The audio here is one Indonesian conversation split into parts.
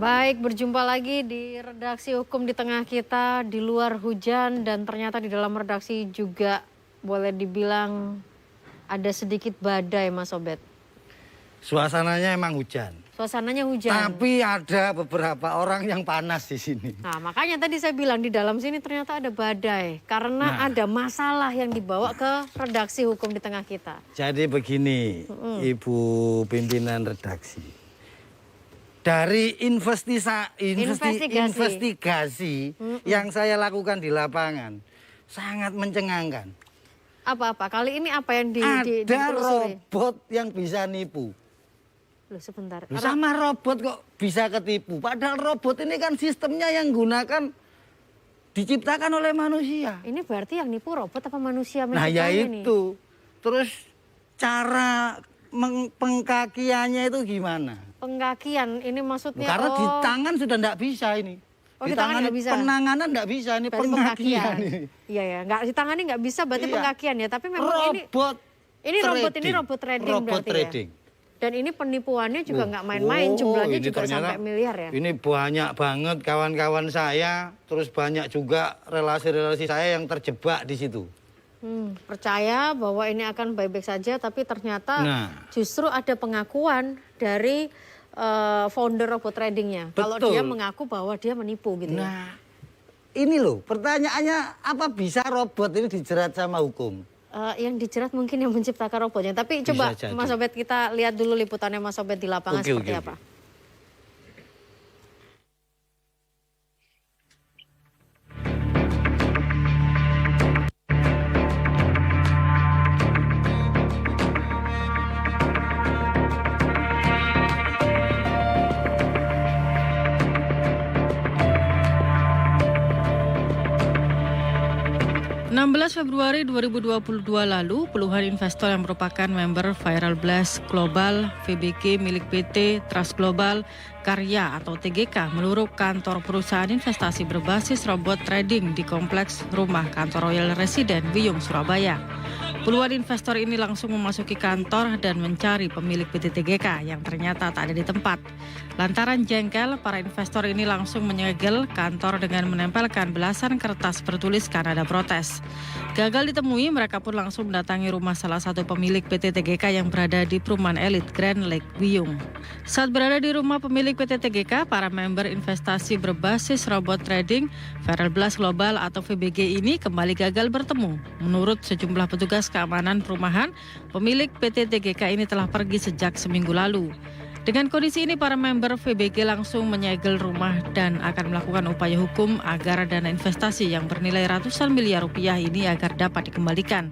Baik, berjumpa lagi di redaksi hukum di tengah kita, di luar hujan dan ternyata di dalam redaksi juga boleh dibilang ada sedikit badai, Mas Obed. Suasananya emang hujan. Suasananya hujan. Tapi ada beberapa orang yang panas di sini. Nah, makanya tadi saya bilang di dalam sini ternyata ada badai karena ada masalah yang dibawa ke redaksi hukum di tengah kita. Jadi begini, Ibu pimpinan redaksi. Dari investigasi yang saya lakukan di lapangan sangat mencengangkan. Apa-apa? Kali ini apa yang ada robot yang bisa nipu. Loh, sebentar. Sama robot kok bisa ketipu. Padahal robot ini kan sistemnya yang gunakan diciptakan oleh manusia. Ini berarti yang nipu robot apa manusia? Nah ya itu. Terus cara pengkakiannya itu gimana? Pengkakian ini maksudnya karena di tangan sudah enggak bisa ini. Oh, di tangan nggak bisa. Penanganan enggak bisa, ini pengkakian. Iya ya, nggak di tangan ini nggak bisa berarti pengkakian ya. Tapi memang robot ini robot trading berarti trading. Ya. Dan ini penipuannya juga nggak main-main, jumlahnya juga sampai miliar ya. Ini banyak banget kawan-kawan saya, terus banyak juga relasi-relasi saya yang terjebak di situ. Percaya bahwa ini akan baik-baik saja, tapi ternyata justru ada pengakuan dari founder robot tradingnya. Kalau dia mengaku bahwa dia menipu gitu ya. Ini loh pertanyaannya, apa bisa robot ini dijerat sama hukum? Yang dijerat mungkin yang menciptakan robotnya. Tapi coba Mas Obed kita lihat dulu liputannya Mas Obed di lapangan seperti apa. 16 Februari 2022 lalu, puluhan investor yang merupakan member Viral Blast Global VBG milik PT Trust Global Karya atau TGK meluruh kantor perusahaan investasi berbasis robot trading di kompleks rumah kantor Royal Resident Wiyung, Surabaya. Puluhan investor ini langsung memasuki kantor dan mencari pemilik PT TGK yang ternyata tak ada di tempat. Lantaran jengkel, para investor ini langsung menyegel kantor dengan menempelkan belasan kertas bertuliskan ada protes. Gagal ditemui, mereka pun langsung mendatangi rumah salah satu pemilik PT TGK yang berada di perumahan elit Grand Lake Wiyung. Saat berada di rumah pemilik PT TGK, para member investasi berbasis robot trading Viral Blast Global atau VBG ini kembali gagal bertemu. Menurut sejumlah petugas keamanan perumahan, pemilik PT TGK ini telah pergi sejak seminggu lalu. Dengan kondisi ini, para member VBG langsung menyegel rumah dan akan melakukan upaya hukum agar dana investasi yang bernilai ratusan miliar rupiah ini agar dapat dikembalikan.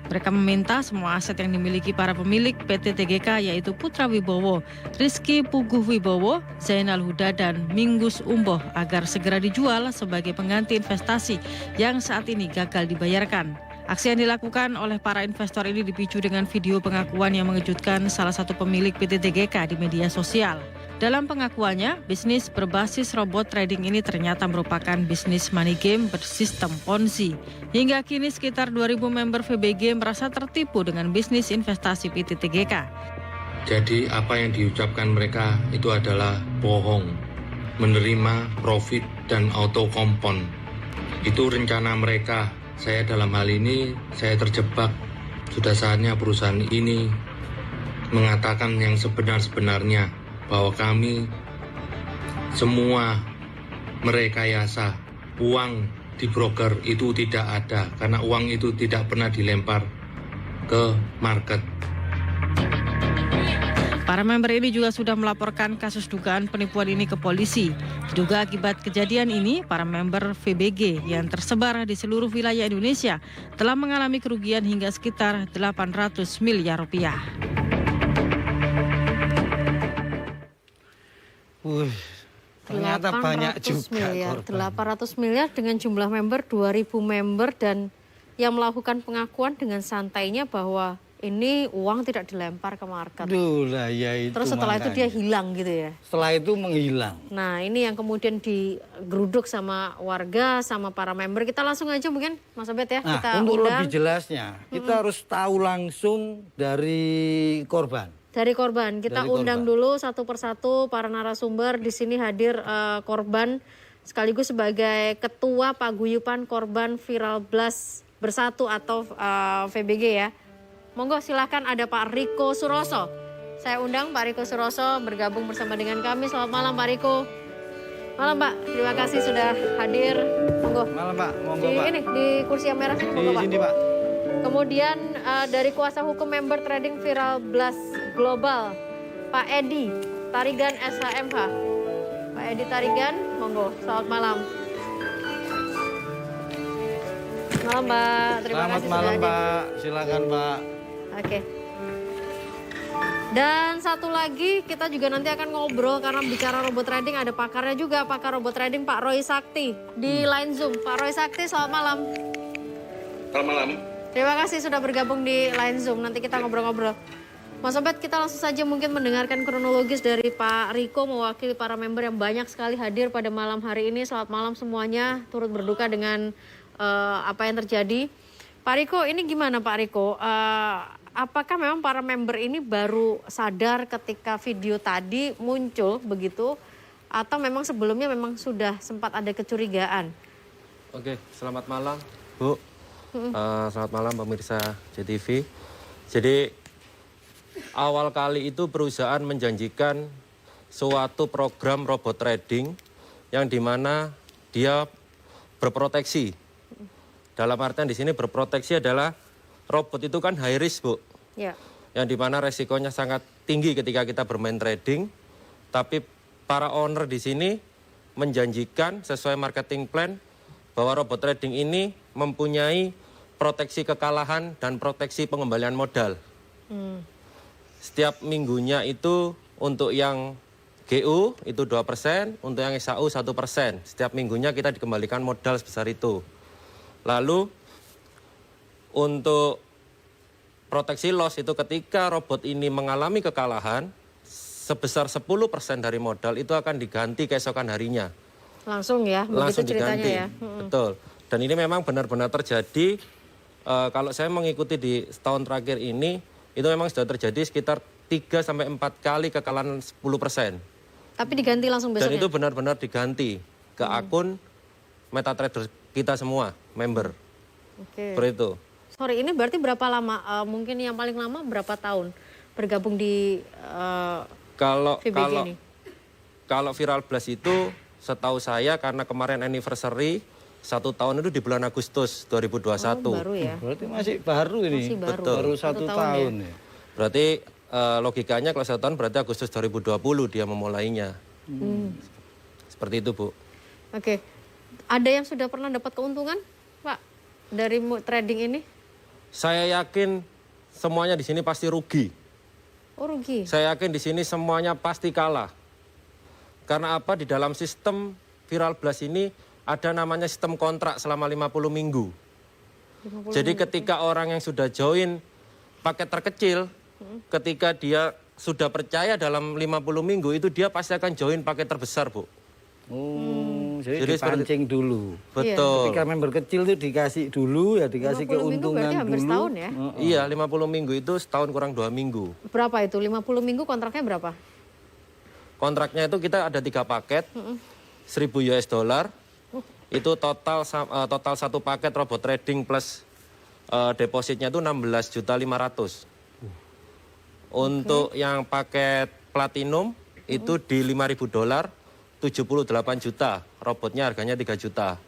Mereka meminta semua aset yang dimiliki para pemilik PT TGK yaitu Putra Wibowo, Rizky Puguh Wibowo, Zainal Huda, dan Minggus Umboh agar segera dijual sebagai pengganti investasi yang saat ini gagal dibayarkan. Aksi yang dilakukan oleh para investor ini dipicu dengan video pengakuan yang mengejutkan salah satu pemilik PT TGK di media sosial. Dalam pengakuannya, bisnis berbasis robot trading ini ternyata merupakan bisnis money game bersistem Ponzi. Hingga kini sekitar 2.000 member VBG merasa tertipu dengan bisnis investasi PT TGK. Jadi apa yang diucapkan mereka itu adalah bohong, menerima profit dan auto kompon. Itu rencana mereka. Saya dalam hal ini, saya terjebak. Sudah saatnya perusahaan ini mengatakan yang sebenar-benarnya bahwa kami semua merekayasa. Uang di broker itu tidak ada karena uang itu tidak pernah dilempar ke market. Para member ini juga sudah melaporkan kasus dugaan penipuan ini ke polisi. Diduga akibat kejadian ini, para member VBG yang tersebar di seluruh wilayah Indonesia telah mengalami kerugian hingga sekitar 800 miliar rupiah. Ternyata banyak juga korban. 800 miliar dengan jumlah member 2.000 member dan yang melakukan pengakuan dengan santainya bahwa ini uang tidak dilempar ke market. Terus setelah itu dia hilang gitu ya? Setelah itu menghilang. Nah ini yang kemudian digeruduk sama warga, sama para member. Kita langsung aja mungkin Mas Obed ya. Nah, kita untuk undang. lebih jelasnya, kita harus tahu langsung dari korban. Dari korban, kita Dari undang korban. dulu satu persatu para narasumber. Di sini hadir korban sekaligus sebagai ketua paguyuban korban Viral Blast Bersatu atau VBG ya. Monggo silakan, ada Pak Riko Suroso. Saya undang Pak Riko Suroso bergabung bersama dengan kami. Selamat malam Pak Riko. Malam Pak, terima kasih sudah hadir. Monggo. Malam Pak, monggo Di Pak. ini di kursi yang merah sini, monggo Di Pak. sini Pak. Kemudian dari kuasa hukum member trading Viral Blast Global, Pak Edi Tarigan SHMH. Pak Edi Tarigan, monggo. Selamat malam. Malam Pak, terima Selamat kasih malam sudah hadir. Pak, silakan Pak. Oke. Dan satu lagi kita juga nanti akan ngobrol karena bicara robot trading ada pakarnya juga, pakar robot trading Pak Roy Sakti di line Zoom. Pak Roy Sakti, selamat malam. Selamat malam. Terima kasih sudah bergabung di line Zoom. Nanti kita ngobrol-ngobrol. Mas Sobat, kita langsung saja mungkin mendengarkan kronologis dari Pak Riko mewakili para member yang banyak sekali hadir pada malam hari ini. Selamat malam semuanya, turut berduka dengan apa yang terjadi. Pak Riko, ini gimana Pak Riko? Apakah memang para member ini baru sadar ketika video tadi muncul begitu? Atau memang sebelumnya memang sudah sempat ada kecurigaan? Oke, selamat malam Bu. Selamat malam pemirsa JTV. Jadi awal kali itu perusahaan menjanjikan suatu program robot trading yang dimana dia berproteksi. Dalam artian di sini berproteksi adalah robot itu kan high risk Bu. Ya. Yang dimana resikonya sangat tinggi ketika kita bermain trading. Tapi para owner di sini menjanjikan sesuai marketing plan bahwa robot trading ini mempunyai proteksi kekalahan dan proteksi pengembalian modal. Setiap minggunya itu untuk yang GU itu 2%, untuk yang SAU 1%. Setiap minggunya kita dikembalikan modal sebesar itu. Lalu untuk proteksi loss itu ketika robot ini mengalami kekalahan, sebesar 10% dari modal itu akan diganti keesokan harinya. Langsung ya, Langsung begitu ceritanya diganti. ya. Betul. Dan ini memang benar-benar terjadi. Kalau saya mengikuti di setahun terakhir ini, itu memang sudah terjadi sekitar 3-4 kali kekalahan 10%. Tapi diganti langsung Dan besoknya? itu benar-benar diganti ke akun MetaTrader kita semua, member. Oke. Seperti itu. Sorry, ini berarti berapa lama? Mungkin yang paling lama berapa tahun bergabung di Kalau VBG ini? kalau Viral Blast itu setahu saya karena kemarin anniversary 1 tahun itu di bulan Agustus 2021. Oh, baru ya. Berarti masih baru ini. Masih baru. Betul. Baru 1 1 tahun tahun ya. ya. Berarti logikanya kalau 1 tahun berarti Agustus 2020 dia memulainya. Seperti itu Bu. Oke. Ada yang sudah pernah dapat keuntungan, Pak, dari trading ini? Saya yakin semuanya di sini pasti rugi. Oh, rugi. Saya yakin di sini semuanya pasti kalah. Karena apa? Di dalam sistem Viral Blast ini ada namanya sistem kontrak selama 50 minggu. 50 Jadi minggu. ketika orang yang sudah join paket terkecil, ketika dia sudah percaya dalam 50 minggu itu dia pasti akan join paket terbesar, Bu. Jadi Jadi dipancing dulu. Betul. Ketika member kecil itu dikasih dulu ya, dikasih 50 minggu keuntungan berarti hampir dulu. setahun ya? Iya, 50 minggu itu setahun kurang 2 minggu. Berapa itu? 50 minggu kontraknya berapa? Kontraknya itu kita ada 3 paket, 1.000 US dollar. Itu total satu paket robot trading plus depositnya itu 16.500.000. Untuk yang paket platinum itu di 5.000 dolar 78 juta, robotnya harganya 3 juta.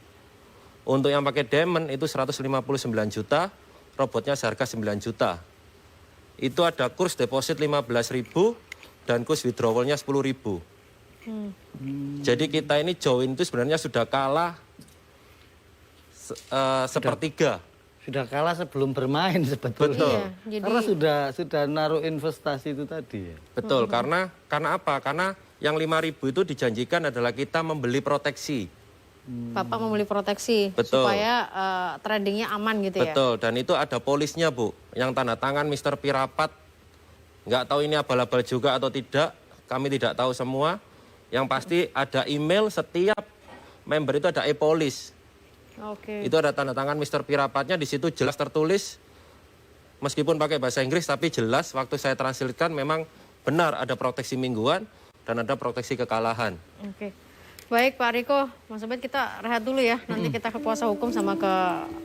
Untuk yang pakai diamond itu 159 juta, robotnya seharga 9 juta. Itu ada kurs deposit 15.000 dan kurs withdrawalnya 10.000. Jadi kita ini join itu sebenarnya sudah kalah sepertiga. Sudah kalah sebelum bermain sebetulnya. Betul. Iya, jadi Karena sudah naruh investasi itu tadi ya. Betul, karena apa? Karena yang 5.000 itu dijanjikan adalah kita membeli proteksi. Bapak membeli proteksi Betul. supaya tradingnya aman gitu ya? Betul, dan itu ada polisnya Bu, yang tanda tangan Mr. Pirapat. Nggak tahu ini abal-abal juga atau tidak, kami tidak tahu semua. Yang pasti ada email setiap member itu ada e-polis. Oke. Itu ada tanda tangan Mr. Pirapatnya, di situ jelas tertulis, meskipun pakai bahasa Inggris tapi jelas waktu saya translatekan memang benar ada proteksi mingguan dan ada proteksi kekalahan. Oke. Baik Pak Riko, Mas Obed kita rehat dulu ya. Nanti kita ke kuasa hukum sama ke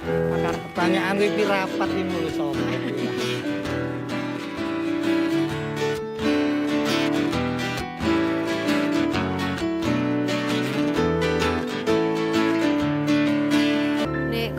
pakar. Pertanyaan Wipi rapat ini mulu sobat.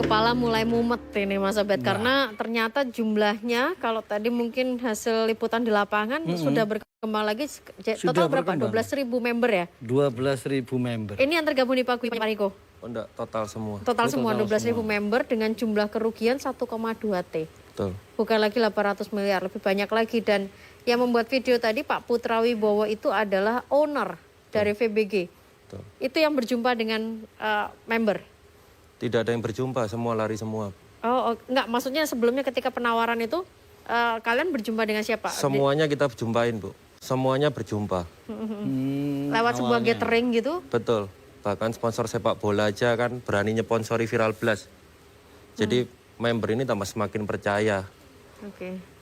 Kepala mulai mumet ini Mas Obed, karena ternyata jumlahnya kalau tadi mungkin hasil liputan di lapangan sudah berkembang lagi, total berapa? 12.000 member ya? 12.000 member. Ini yang tergabung di Pak Riko? Oh, enggak, total semua. Total semua 12.000 member dengan jumlah kerugian 1,2 T. Betul. Bukan lagi 800 miliar, lebih banyak lagi. Dan yang membuat video tadi Pak Putra Wibowo itu adalah owner dari VBG. Betul. Itu yang berjumpa dengan member? Tidak ada yang berjumpa, semua lari semua. Oh, enggak, maksudnya sebelumnya ketika penawaran itu kalian berjumpa dengan siapa? Semuanya kita jumpain, Bu. Semuanya berjumpa. Lewat sebuah gathering gitu? Betul. Bahkan sponsor sepak bola aja kan berani nyponsori Viral Blast. Jadi member ini tambah semakin percaya. Oke.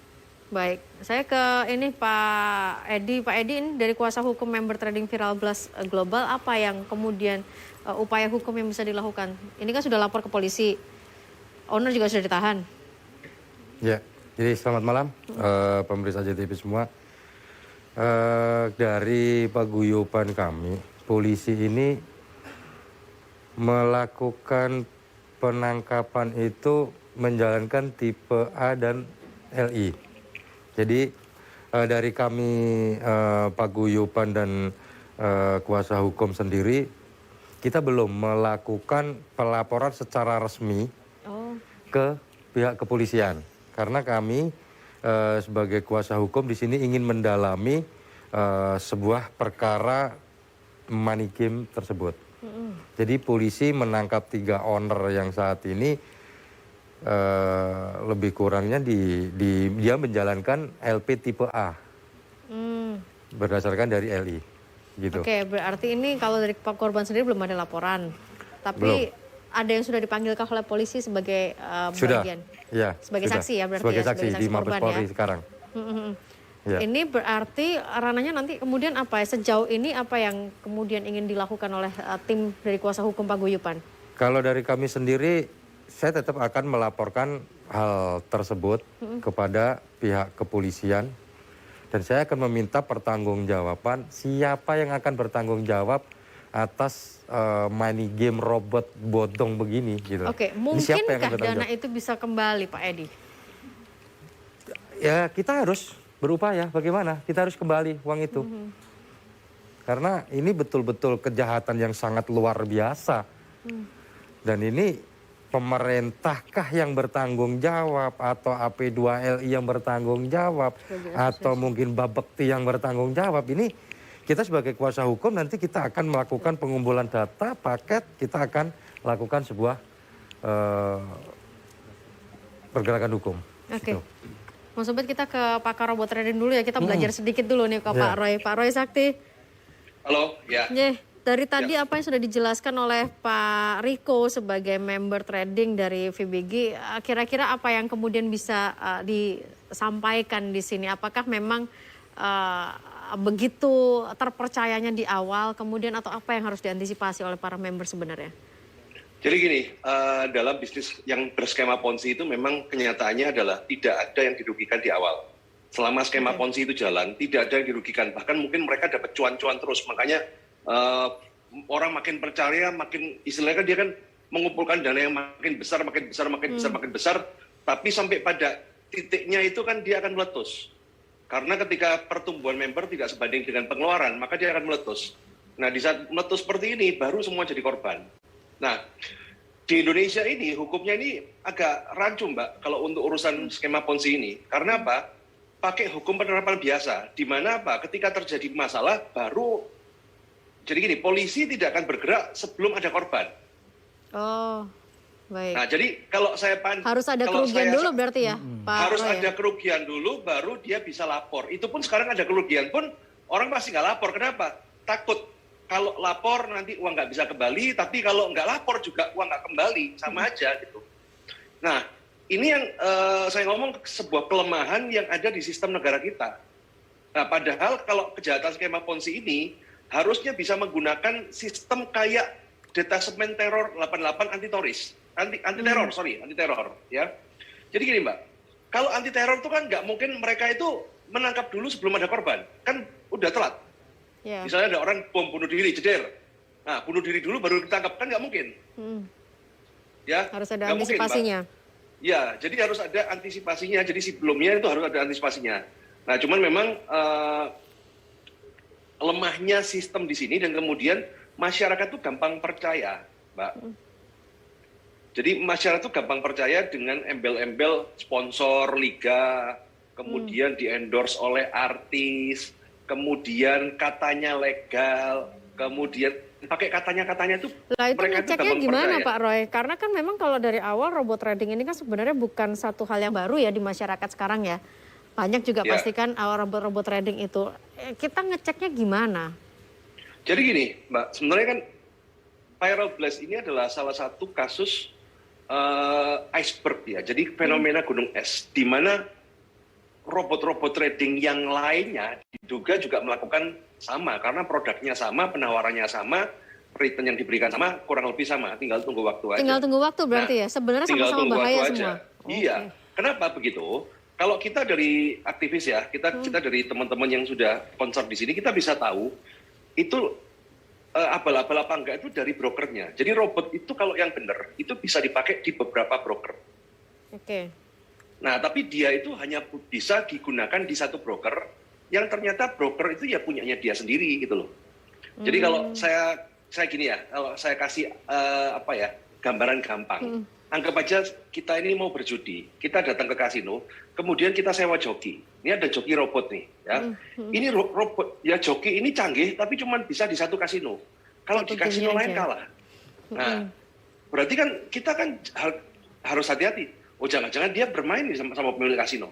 Baik, saya ke ini Pak Edi. Pak Edi, ini dari kuasa hukum member trading Viral Blast Global, apa yang kemudian upaya hukum yang bisa dilakukan? Ini kan sudah lapor ke polisi, owner juga sudah ditahan. Ya, jadi selamat malam pemirsa JTV semua. Dari paguyuban kami, polisi ini melakukan penangkapan itu menjalankan tipe A dan LI. Jadi dari kami paguyuban dan kuasa hukum sendiri, kita belum melakukan pelaporan secara resmi ke pihak kepolisian. Karena kami sebagai kuasa hukum di sini ingin mendalami sebuah perkara money game tersebut. Jadi polisi menangkap 3 owner yang saat ini lebih kurangnya dia menjalankan LP tipe A berdasarkan dari LI. Gitu. Oke, berarti ini kalau dari korban sendiri belum ada laporan, tapi ada yang sudah dipanggilkah oleh polisi sebagai bagian? Ya, sebagai sudah. saksi ya berarti sebagai ya, saksi di Mabes Polri ya? Sekarang. Ya. Ini berarti ranahnya nanti kemudian apa ya? Sejauh ini apa yang kemudian ingin dilakukan oleh tim dari kuasa hukum paguyuban? Kalau dari kami sendiri, saya tetap akan melaporkan hal tersebut kepada pihak kepolisian. Dan saya akan meminta pertanggungjawaban siapa yang akan bertanggung jawab atas money game robot bodong begini gitu. Oke, mungkinkah dana itu bisa kembali Pak Edi? Ya kita harus berupaya bagaimana, kita harus kembali uang itu. Karena ini betul-betul kejahatan yang sangat luar biasa. Dan ini pemerintahkah yang bertanggung jawab atau AP2LI yang bertanggung jawab atau mungkin Bapekti yang bertanggung jawab? Ini kita sebagai kuasa hukum nanti kita akan melakukan pengumpulan data, paket, kita akan lakukan sebuah pergerakan hukum. Oke. Mas Obed, kita ke pakar robot trading dulu ya, kita belajar sedikit dulu nih ke Pak Roy. Pak Roy Sakti. Halo, ya. Dari tadi apa yang sudah dijelaskan oleh Pak Riko sebagai member trading dari VBG, kira-kira apa yang kemudian bisa disampaikan di sini? Apakah memang begitu terpercayanya di awal, kemudian atau apa yang harus diantisipasi oleh para member sebenarnya? Jadi gini, dalam bisnis yang berskema Ponzi itu memang kenyataannya adalah tidak ada yang dirugikan di awal. Selama skema Ponzi itu jalan, tidak ada yang dirugikan. Bahkan mungkin mereka dapat cuan-cuan terus. Makanya orang makin percaya, makin istilahnya kan dia kan mengumpulkan dana yang makin besar, makin besar, makin besar, makin besar. Tapi sampai pada titiknya itu kan dia akan meletus. Karena ketika pertumbuhan member tidak sebanding dengan pengeluaran, maka dia akan meletus. Nah, di saat meletus seperti ini, baru semua jadi korban. Nah, di Indonesia ini, hukumnya ini agak rancu, Mbak, kalau untuk urusan skema Ponzi ini. Karena apa? Pakai hukum penerapan biasa. Di mana apa? Ketika terjadi masalah, baru... Jadi gini, polisi tidak akan bergerak sebelum ada korban. Oh, baik. Nah, jadi kalau saya harus ada kerugian dulu berarti ya, Pak harus Roy, ada kerugian dulu, baru dia bisa lapor. Itu pun sekarang ada kerugian pun orang pasti nggak lapor. Kenapa? Takut kalau lapor nanti uang nggak bisa kembali, tapi kalau nggak lapor juga uang nggak kembali, sama aja gitu. Nah, ini yang saya ngomong sebuah kelemahan yang ada di sistem negara kita. Nah, padahal kalau kejahatan skema Ponzi ini harusnya bisa menggunakan sistem kayak detasemen teror 88 anti teror ya. Jadi gini Mbak, kalau anti teror itu kan nggak mungkin mereka itu menangkap dulu sebelum ada korban, kan udah telat. Yeah. Misalnya ada orang bom bunuh diri, jeder, nah bunuh diri dulu baru ditangkap, kan nggak mungkin. Ya, harus ada antisipasinya. Mungkin, ya, jadi harus ada antisipasinya. Jadi sebelumnya itu harus ada antisipasinya. Nah, cuman memang lemahnya sistem di sini dan kemudian masyarakat tuh gampang percaya, Mbak. Jadi masyarakat tuh gampang percaya dengan embel-embel sponsor liga, kemudian di-endorse oleh artis, kemudian katanya legal, kemudian pakai katanya tuh. Lah itu mereka ngeceknya gimana percaya. Pak Roy? Karena kan memang kalau dari awal robot trading ini kan sebenarnya bukan satu hal yang baru ya di masyarakat sekarang ya. Banyak juga pastikan robot-robot trading itu. Kita ngeceknya gimana? Jadi gini, Mbak, sebenarnya kan Viral Blast ini adalah salah satu kasus iceberg ya. Jadi fenomena gunung es, di mana robot-robot trading yang lainnya diduga juga melakukan sama karena produknya sama, penawarannya sama, return yang diberikan sama, kurang lebih sama. Tinggal tunggu waktu aja. Tinggal tunggu waktu berarti ya. Sebenarnya sama-sama bahaya semua. Iya. Kenapa begitu? Kalau kita dari aktivis ya, kita dari teman-teman yang sudah concern di sini, kita bisa tahu itu abal-abal apa enggak itu dari brokernya. Jadi robot itu kalau yang benar itu bisa dipakai di beberapa broker. Oke. Nah, tapi dia itu hanya bisa digunakan di satu broker yang ternyata broker itu ya punyanya dia sendiri gitu loh. Jadi kalau saya gini ya, kalau saya kasih gambaran gampang. Anggap aja kita ini mau berjudi, kita datang ke kasino, kemudian kita sewa joki. Ini ada joki robot nih, ya. Ini robot, ya joki ini canggih, tapi cuma bisa di satu kasino. Kalau di kasino lain kalah. Nah, berarti kan kita kan harus hati-hati. Oh, jangan-jangan dia bermain nih sama pemilik kasino.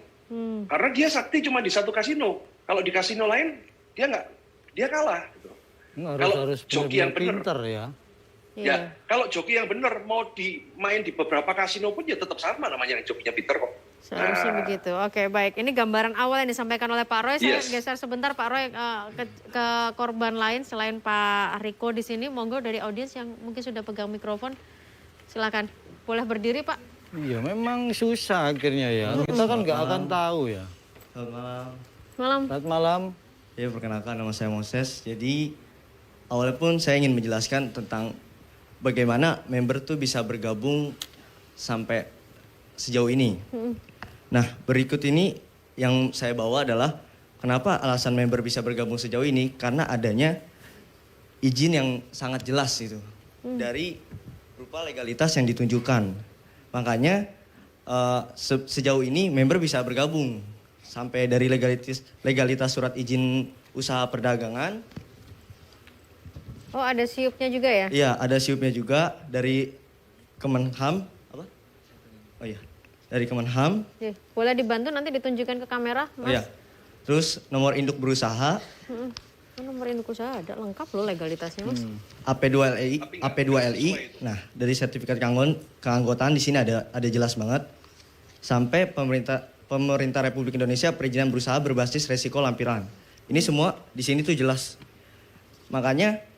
Karena dia sakti cuma di satu kasino. Kalau di kasino lain dia kalah. Gitu. Kalau joki yang benar ya. Ya, kalau joki yang benar mau dimain di beberapa kasino pun ya tetap sama namanya jokinya Peter kok. Seharusnya begitu. Oke, baik. Ini gambaran awal yang disampaikan oleh Pak Roy. Saya geser sebentar Pak Roy ke korban lain selain Pak Riko di sini. Monggo dari audiens yang mungkin sudah pegang mikrofon. Silakan. Boleh berdiri, Pak. Iya, memang susah akhirnya ya. Kita kan nggak akan tahu ya. Selamat malam. Selamat malam. Ya, perkenalkan nama saya Moses. Jadi awalnya pun saya ingin menjelaskan tentang bagaimana member tuh bisa bergabung sampai sejauh ini. Nah, berikut ini yang saya bawa adalah kenapa alasan member bisa bergabung sejauh ini, karena adanya izin yang sangat jelas itu dari berupa legalitas yang ditunjukkan. Makanya sejauh ini member bisa bergabung sampai dari legalitas surat izin usaha perdagangan. Oh, ada siupnya juga ya? Iya, ada siupnya juga dari Kemenham. Apa? Oh iya, dari Kemenham. Boleh dibantu nanti ditunjukkan ke kamera, Mas? Oh iya. Terus nomor induk berusaha. Nomor induk usaha ada, lengkap loh legalitasnya, Mas. AP2LI. Nah, dari sertifikat keanggotaan di sini ada jelas banget. Sampai pemerintah Republik Indonesia perizinan berusaha berbasis resiko lampiran. Ini semua di sini tuh jelas. Makanya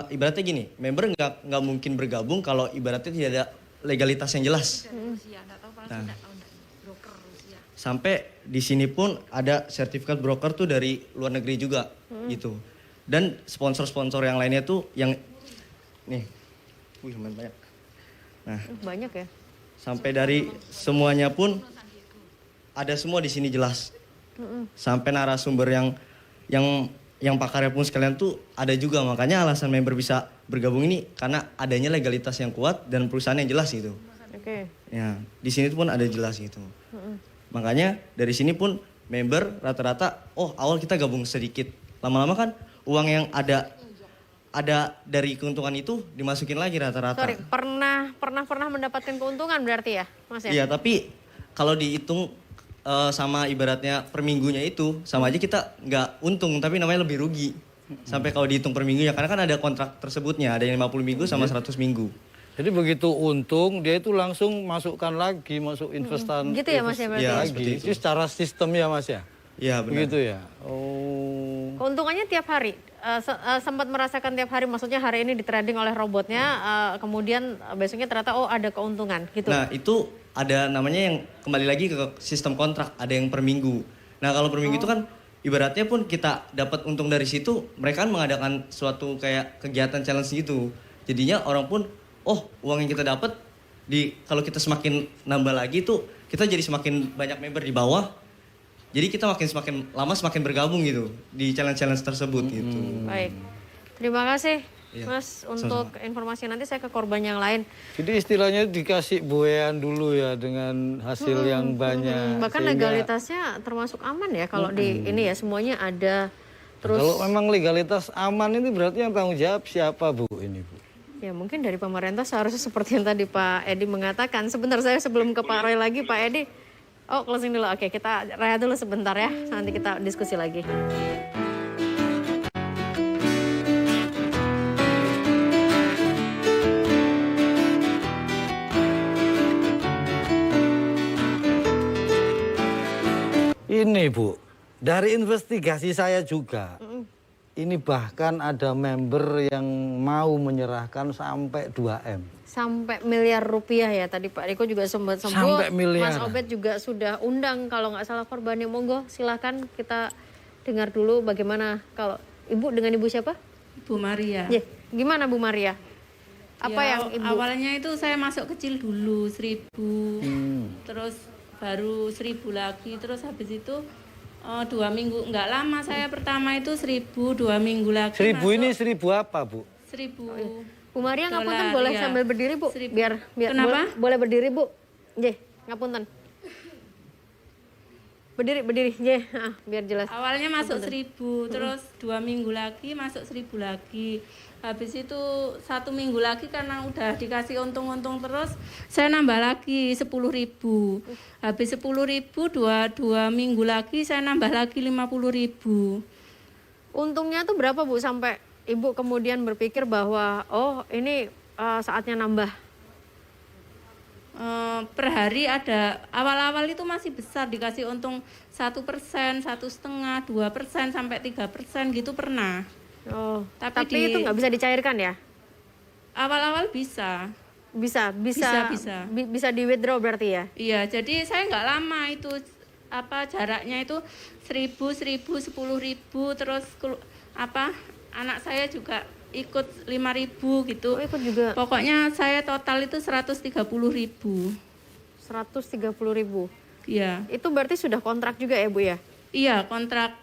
ibaratnya gini, member nggak mungkin bergabung kalau ibaratnya tidak ada legalitas yang jelas. Nah, sampai di sini pun ada sertifikat broker tuh dari luar negeri juga gitu. Dan sponsor-sponsor yang lainnya tuh yang nih, lumayan banyak. Nah, banyak ya. Sampai dari semuanya pun ada semua di sini jelas. Sampai narasumber yang pakarnya pun sekalian tuh ada juga. Makanya alasan member bisa bergabung ini karena adanya legalitas yang kuat dan perusahaan yang jelas gitu. Oke. Ya, di sini pun ada jelas gitu. Makanya dari sini pun member rata-rata, awal kita gabung sedikit. Lama-lama kan uang yang ada dari keuntungan itu dimasukin lagi rata-rata. Sorry, pernah mendapatkan keuntungan berarti ya, Mas ya? Iya, tapi kalau dihitung sama ibaratnya per minggunya itu sama aja kita nggak untung tapi namanya lebih rugi sampai kalau dihitung per minggunya karena kan ada kontrak tersebutnya ada yang 50 minggu sama 100 minggu. Jadi begitu untung dia itu langsung masuk investasi gitu ya Mas ya berarti? lagi. Itu secara sistem ya Mas ya. Iya benar. Begitu ya. Oh. Keuntungannya tiap hari, sempat merasakan tiap hari, maksudnya hari ini di trading oleh robotnya, kemudian besoknya ternyata ada keuntungan gitu. Nah itu ada namanya yang kembali lagi ke sistem kontrak, ada yang per minggu. Nah kalau per minggu itu kan ibaratnya pun kita dapat untung dari situ, mereka kan mengadakan suatu kayak kegiatan challenge gitu. Jadinya orang pun, uang yang kita dapat kalau kita semakin nambah lagi tuh kita jadi semakin banyak member di bawah. Jadi kita semakin lama semakin bergabung gitu di challenge-challenge tersebut gitu. Baik, terima kasih Iya, Mas untuk informasi. Nanti saya ke korban yang lain. Jadi istilahnya dikasih buean dulu ya dengan hasil yang banyak. Bahkan sehingga legalitasnya termasuk aman ya kalau di ini ya semuanya ada. Terus kalau memang legalitas aman ini berarti yang tanggung jawab siapa Bu ini Bu? ya mungkin dari pemerintah seharusnya seperti yang tadi Pak Edi mengatakan. Sebentar, saya sebelum ke Pak Roy lagi, Pak Edi. Closing dulu. Oke, kita rehat dulu sebentar ya. Nanti kita diskusi lagi. Ini Bu, dari investigasi saya juga, ini bahkan ada member yang mau menyerahkan sampai 2M. Sampai miliar rupiah ya tadi Pak Riko juga sempat sebut. Sampai miliar. Mas Obed juga sudah undang kalau nggak salah korbannya. Monggo silakan kita dengar dulu bagaimana kalau Ibu dengan Ibu siapa? Bu Maria. Gimana Bu Maria? Apa Ya, yang Ibu? Awalnya itu saya masuk kecil dulu 1.000, terus baru 1.000 lagi, terus habis itu 2 minggu, nggak lama saya pertama itu 1.000, 2 minggu lagi 1.000 masuk ini 1.000 apa Bu? 1.000. Bu Maria ngapunten dolar, boleh ya. sambil berdiri Bu? 1.000. Biar Kenapa? boleh berdiri Bu? Ngapunten. Berdiri, biar jelas. Awalnya masuk 1.000, terus 2 minggu lagi masuk 1.000 lagi. Habis itu 1 minggu lagi karena udah dikasih untung-untung terus, saya nambah lagi 10.000. Habis 10.000, 2 minggu lagi saya nambah lagi 50.000. Untungnya tuh berapa Bu sampai Ibu kemudian berpikir bahwa ini saatnya nambah? Per hari ada, awal-awal itu masih besar, dikasih untung 1%, 1,5%, 2%, sampai 3% gitu pernah. Tapi itu nggak bisa dicairkan ya? Awal-awal bisa. Bisa di withdraw berarti ya? Iya, jadi saya nggak lama itu jaraknya itu 1.000, 10.000, terus anak saya juga ikut 5.000 gitu. Ikut juga. Pokoknya saya total itu 130.000. 130.000. Iya. Itu berarti sudah kontrak juga ya Bu ya? Iya, kontrak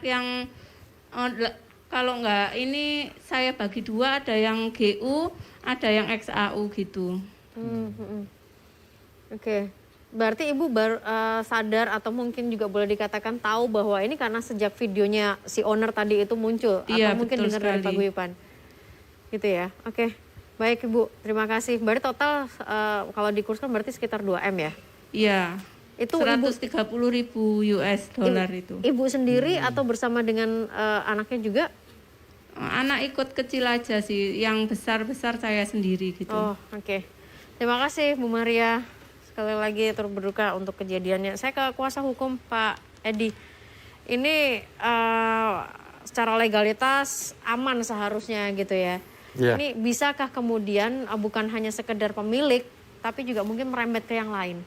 yang kalau nggak ini saya bagi 2, ada yang GU, ada yang XAU gitu. Oke. Berarti Ibu baru sadar atau mungkin juga boleh dikatakan tahu bahwa ini karena sejak videonya si owner tadi itu muncul. Iya, atau mungkin betul dengar dari Pak sekali. Guyupan. Gitu ya. Oke. Baik Ibu, terima kasih. Berarti total kalau dikurskan berarti sekitar 2M ya? Iya. Itu 130.000 US dollar itu. Ibu sendiri atau bersama dengan anaknya juga? Anak ikut kecil aja sih, yang besar-besar saya sendiri gitu. Oke. Terima kasih Bu Maria. Sekali lagi turut berduka untuk kejadiannya. Saya ke kuasa hukum Pak Edi. Ini secara legalitas aman seharusnya gitu ya. Iya. Ini bisakah kemudian bukan hanya sekedar pemilik, tapi juga mungkin merembet ke yang lain?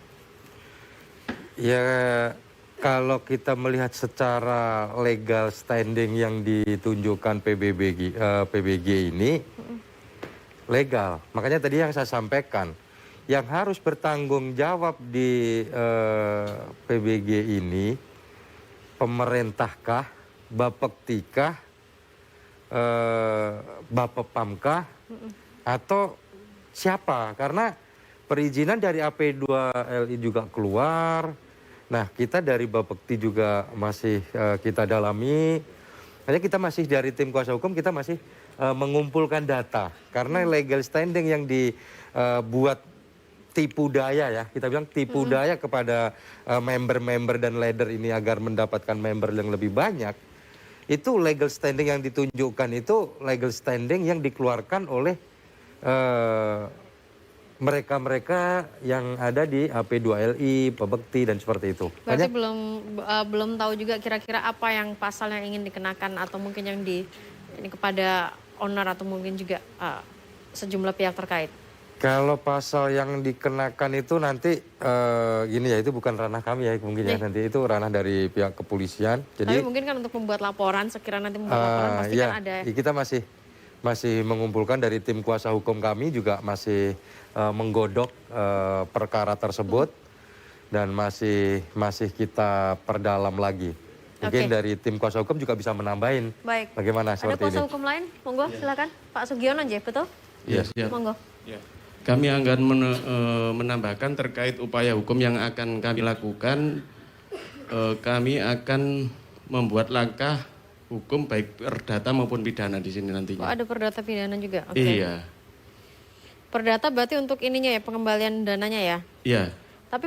Ya, kalau kita melihat secara legal standing yang ditunjukkan PBG ini legal. Makanya tadi yang saya sampaikan, yang harus bertanggung jawab di PBG ini pemerintahkah, Bapektikah, Bapepamkah, atau siapa? Karena perizinan dari AP2LI juga keluar. Nah, kita dari Bapekti juga masih kita dalami. Hanya kita masih dari tim kuasa hukum, kita masih mengumpulkan data. Karena legal standing yang dibuat tipu daya ya, kita bilang tipu daya kepada member-member dan leader ini agar mendapatkan member yang lebih banyak. Itu legal standing yang ditunjukkan itu legal standing yang dikeluarkan oleh mereka-mereka yang ada di AP2LI, Pebekti dan seperti itu. Berarti belum tahu juga kira-kira apa yang pasal yang ingin dikenakan atau mungkin yang ini kepada owner atau mungkin juga sejumlah pihak terkait. Kalau pasal yang dikenakan itu nanti gini ya, itu bukan ranah kami ya mungkin ya, nanti itu ranah dari pihak kepolisian. Tapi Jadi mungkin kan untuk membuat laporan, sekiranya nanti membuat laporan pasti kan ada. Kita masih mengumpulkan dari tim kuasa hukum kami juga masih menggodok perkara tersebut dan masih kita perdalam lagi. Mungkin dari tim kuasa hukum juga bisa menambahin. Baik. Bagaimana seperti ini. Ada kuasa hukum lain? Monggo silakan Pak Sugiono aja, betul? Iya, siap. Monggo. Ya. Kami akan menambahkan terkait upaya hukum yang akan kami lakukan. Kami akan membuat langkah hukum baik perdata maupun pidana di sini nantinya. Oh, ada perdata pidana juga? Okay. Iya. Perdata berarti untuk ininya ya, pengembalian dananya ya? Iya. Tapi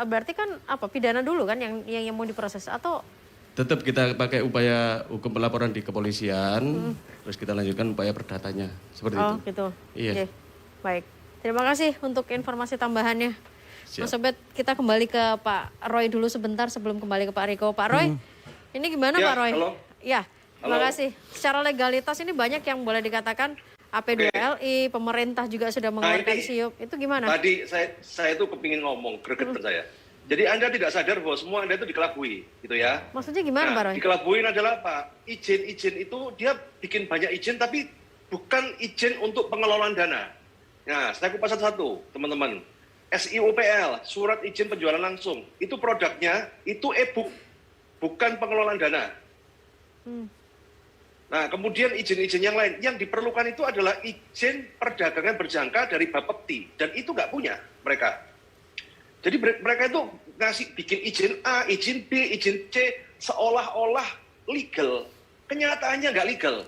berarti kan pidana dulu kan yang mau diproses atau? Tetap kita pakai upaya hukum pelaporan di kepolisian, terus kita lanjutkan upaya perdatanya seperti itu. Oh gitu. Iya. Okay. Baik. Terima kasih untuk informasi tambahannya. Siap. Mas Obed, kita kembali ke Pak Roy dulu sebentar sebelum kembali ke Pak Riko. Pak Roy, ini gimana Ya, Pak Roy? halo. Ya, terima kasih. Secara legalitas ini banyak yang boleh dikatakan AP2LI, pemerintah juga sudah mengeluarkan SIUP. Itu gimana? Tadi saya tuh kepingin ngomong, gregetan saya. Jadi Anda tidak sadar bahwa semua Anda itu dikelabui, gitu ya. Maksudnya gimana Pak Roy? Dikelabuin adalah apa? Izin-izin itu dia bikin banyak izin tapi bukan izin untuk pengelolaan dana. Nah, saya kupas satu-satu, teman-teman. SIUPL, surat izin penjualan langsung, itu produknya, itu e-book, bukan pengelolaan dana. Nah, kemudian izin-izin yang lain, yang diperlukan itu adalah izin perdagangan berjangka dari Bapepti, dan itu nggak punya mereka. Jadi mereka itu bikin izin A, izin B, izin C, seolah-olah legal. Kenyataannya nggak legal.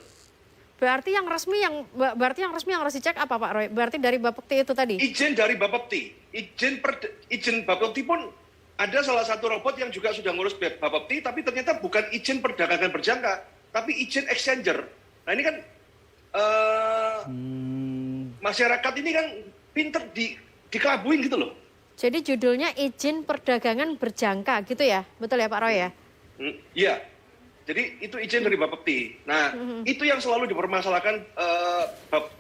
Berarti yang resmi yang harus dicek apa Pak Roy? Berarti dari Bapepti itu tadi? Izin dari Bapepti. Izin Bapepti pun ada salah satu robot yang juga sudah ngurus Bapepti, tapi ternyata bukan izin perdagangan berjangka, tapi izin exchanger. Nah ini kan masyarakat ini kan pinter dikelabuin gitu loh. Jadi judulnya izin perdagangan berjangka gitu ya? Betul ya Pak Roy ya? Iya. Jadi itu izin dari Bapepti. Nah, itu yang selalu dipermasalahkan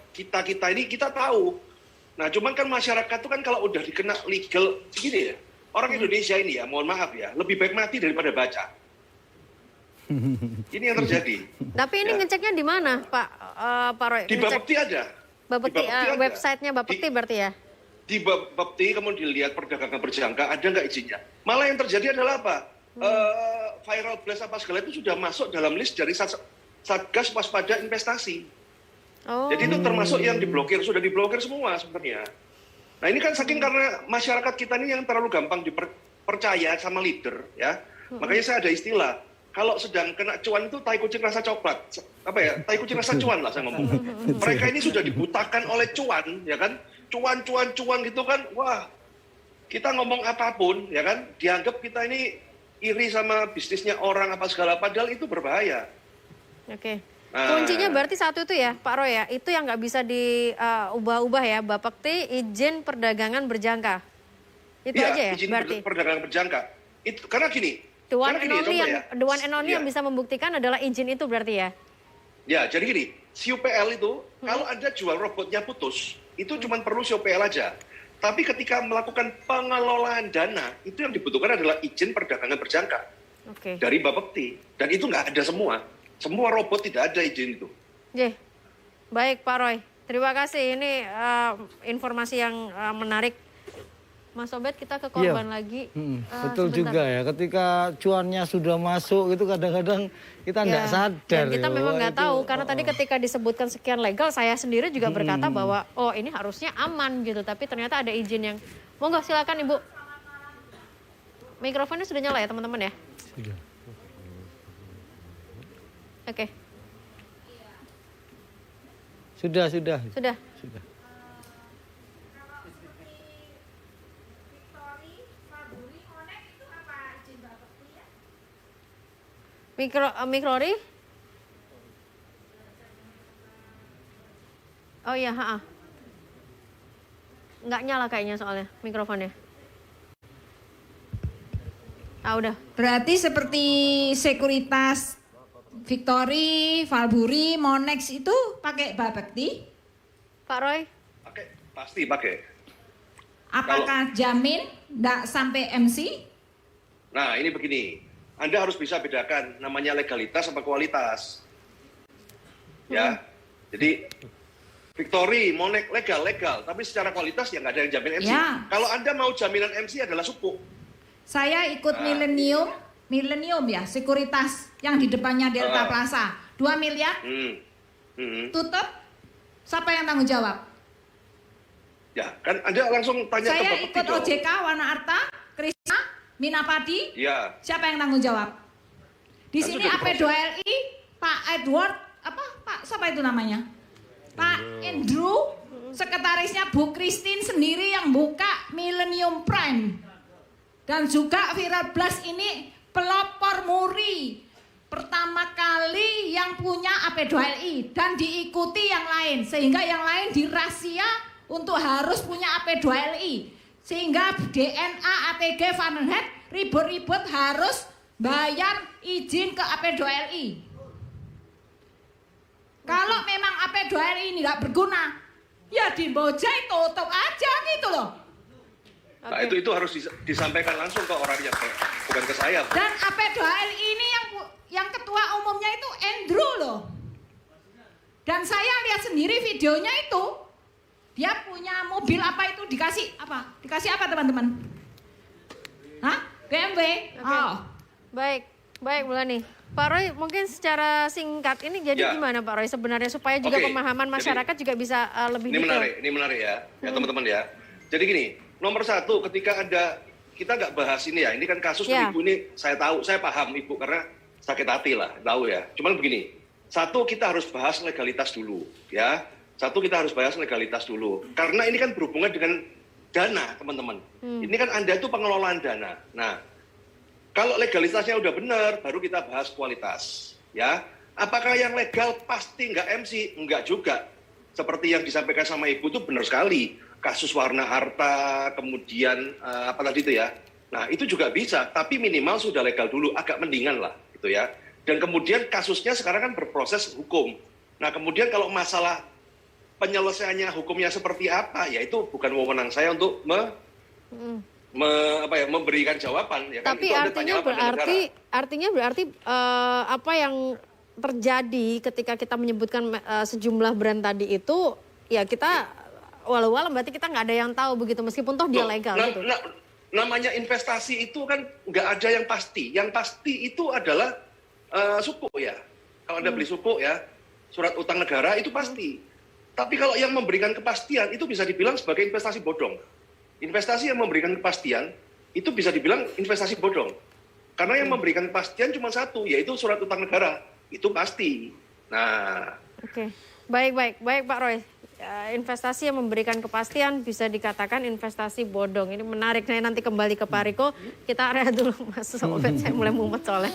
kita ini, kita tahu. Nah, cuman kan masyarakat itu kan kalau udah dikena legal segini ya, orang Indonesia ini ya, mohon maaf ya, lebih baik mati daripada baca. Ini yang terjadi. Tapi ini ngeceknya di mana Pak Roy? Di Bapepti aja. Bapepti, websitenya Bapepti berarti ya? Di Bapepti kemudian dilihat perdagangan berjangka, ada nggak izinnya. Malah yang terjadi adalah apa? Viral Blast apa segala itu sudah masuk dalam list dari Satgas Waspada Investasi. Jadi itu termasuk yang diblokir, sudah diblokir semua sebenarnya. Nah ini kan saking karena masyarakat kita ini yang terlalu gampang dipercaya sama leader ya. Makanya saya ada istilah, kalau sedang kena cuan itu tai kucing rasa coklat. Apa ya? Tai kucing rasa cuan lah saya ngomong. Mereka ini sudah dibutakan oleh cuan, ya kan? Cuan gitu kan. Wah, kita ngomong apapun ya kan, dianggap kita ini iri sama bisnisnya orang apa segala, padahal itu berbahaya. Oke. Kuncinya berarti satu itu ya Pak Roy ya, itu yang nggak bisa diubah-ubah ya, Bapepti izin perdagangan berjangka. Itu ya, aja ya izin berarti? perdagangan berjangka. Itu, karena gini. The one and only yang bisa membuktikan adalah izin itu berarti ya? Ya, jadi gini, SIUPL itu kalau Anda jual robotnya putus, itu cuma perlu SIUPL aja. Tapi ketika melakukan pengelolaan dana, itu yang dibutuhkan adalah izin perdagangan berjangka dari Bapepti. Dan itu nggak ada semua. Semua robot tidak ada izin itu. Baik Pak Roy, terima kasih. Ini informasi yang menarik. Mas Obed, kita ke korban lagi. Betul juga ya, ketika cuannya sudah masuk itu kadang-kadang kita nggak sadar. Dan kita memang nggak tahu, karena tadi ketika disebutkan sekian legal, saya sendiri juga berkata bahwa oh ini harusnya aman gitu, tapi ternyata ada izin yang, monggo silakan Ibu. Mikrofonnya sudah nyala ya teman-teman ya? Sudah. Oke. Sudah. Mikrori? Oh iya, nggak nyala kayaknya soalnya mikrofonnya. Udah. Berarti seperti Sekuritas Victory, Valburi, Monex itu pakai Bapekti? Pak Roy? Pasti pakai. Apakah jamin nggak sampai MC? Nah, ini begini. Anda harus bisa bedakan namanya legalitas sama kualitas. Ya. Jadi Victory, Monex legal, tapi secara kualitas ya nggak ada yang jamin MC. Ya. Kalau Anda mau jaminan MC adalah suku. Saya ikut Millennium ya, sekuritas yang di depannya Delta Plaza. 2 miliar, tutup, siapa yang tanggung jawab? Ya, kan Anda langsung tanya Saya ke ikut OJK, Wana Arta, Krisna, Minapadi, siapa yang tanggung jawab? Di Kan sini AP2LI, Pak Edward, siapa itu namanya? Pak Andrew, sekretarisnya Bu Christine sendiri yang buka Millennium Prime. Dan juga Viral Blast ini pelopor muri pertama kali yang punya AP2LI dan diikuti yang lain, sehingga yang lain dirahasia untuk harus punya AP2LI, sehingga DNA, ATG, Fahrenheit ribut-ribut harus bayar izin ke AP2LI. Kalau memang AP2LI ini nggak berguna, ya di Bojai tutup aja gitu loh. Nah, itu harus disampaikan langsung ke orangnya, bukan ke saya. Dan AP2LI ini yang ketua umumnya itu Andrew loh. Dan saya lihat sendiri videonya itu, dia punya mobil apa itu dikasih apa teman-teman? Hah? BMW? Oh. Baik Bu Lani. Pak Roy, mungkin secara singkat ini jadi gimana Pak Roy sebenarnya supaya juga pemahaman masyarakat juga bisa lebih detail. Ini menarik ya teman-teman ya. Jadi gini, nomor satu ketika kita nggak bahas ini ya, ini kan kasus Ibu ini saya tahu, saya paham Ibu karena sakit hati lah, tahu ya. Cuman begini, satu kita harus bahas legalitas dulu ya. Karena ini kan berhubungan dengan dana teman-teman. Ini kan Anda itu pengelolaan dana. Nah, kalau legalitasnya udah benar, baru kita bahas kualitas ya. Apakah yang legal pasti nggak MC? Enggak juga. Seperti yang disampaikan sama Ibu itu benar sekali. Kasus Warna Harta, kemudian apa tadi itu ya. Nah, itu juga bisa, tapi minimal sudah legal dulu, agak mendingan lah gitu ya. Dan kemudian kasusnya sekarang kan berproses hukum. Nah, kemudian kalau masalah penyelesaiannya hukumnya seperti apa, ya itu bukan wewenang saya untuk memberikan jawaban ya kan. Tapi artinya berarti apa yang terjadi ketika kita menyebutkan sejumlah brand tadi itu ya kita walau berarti kita nggak ada yang tahu begitu meskipun toh dia legal gitu. Namanya investasi itu kan nggak ada yang pasti. Yang pasti itu adalah suku ya. Kalau Anda beli suku ya, surat utang negara itu pasti. Tapi kalau yang memberikan kepastian itu bisa dibilang sebagai investasi bodong. Investasi yang memberikan kepastian itu bisa dibilang investasi bodong. Karena yang memberikan kepastian cuma satu, yaitu surat utang negara. Itu pasti. Nah. Oke. Baik Pak Roy. Investasi yang memberikan kepastian bisa dikatakan investasi bodong. Ini menarik. Nah, nanti kembali ke Pak Riko. Kita rehat dulu Mas Obed. Saya mulai mumet soalnya.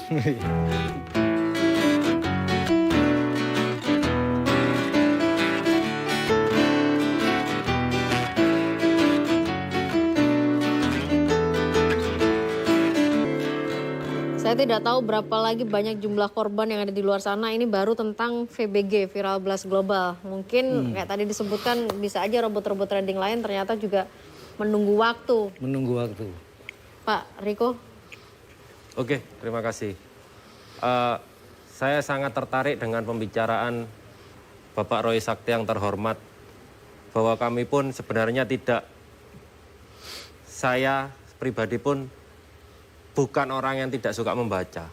Saya tidak tahu berapa lagi banyak jumlah korban yang ada di luar sana. Ini baru tentang VBG, Viral Blast Global. Mungkin kayak tadi disebutkan bisa aja robot-robot trading lain ternyata juga menunggu waktu. Pak Riko. Oke, terima kasih. Saya sangat tertarik dengan pembicaraan Bapak Roy Sakti yang terhormat. Bahwa kami pun sebenarnya saya pribadi pun bukan orang yang tidak suka membaca.